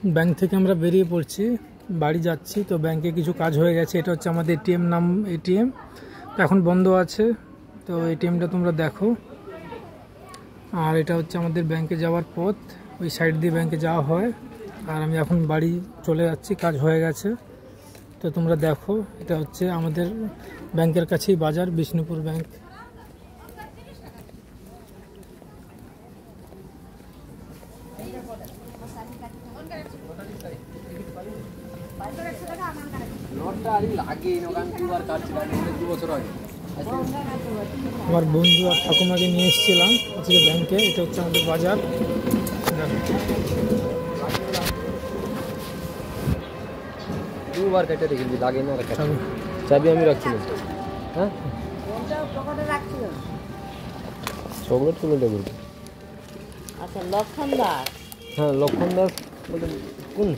Bank থেকে আমরা বেরিয়ে পড়ছি, বাড়ি যাচ্ছি। তো ব্যাংকে কিছু কাজ হয়ে গেছে। এটা হচ্ছে আমাদের এটিএম নাম, এটিএম এখন বন্ধ আছে। তো এটিএমটা তোমরা দেখো। আর এটা হচ্ছে আমাদের ব্যাংকে যাওয়ার পথ, ওই সাইড দিয়ে ব্যাংকে যাওয়া হয়। আর আমি এখন বাড়ি চলে যাচ্ছি, কাজ হয়ে গেছে। তো তোমরা দেখো, এটা হচ্ছে আমাদের ব্যাংকের কাছেই বাজার, বিষ্ণুপুর ব্যাংক। আমার বন্ধু আর ঠাকুমাকে নিয়ে এসেছিলাম আজকে ব্যাংকে। এটা হচ্ছে আমাদের বাজার। দুবার কেটে রেখেছি, লাগে না। চাবি আমি রাখছিলাম। হ্যাঁ, চকলেট চকলেট বলবো। আচ্ছা, লক্ষণ দাস। হ্যাঁ, লক্ষণ দাস বলতে কোন?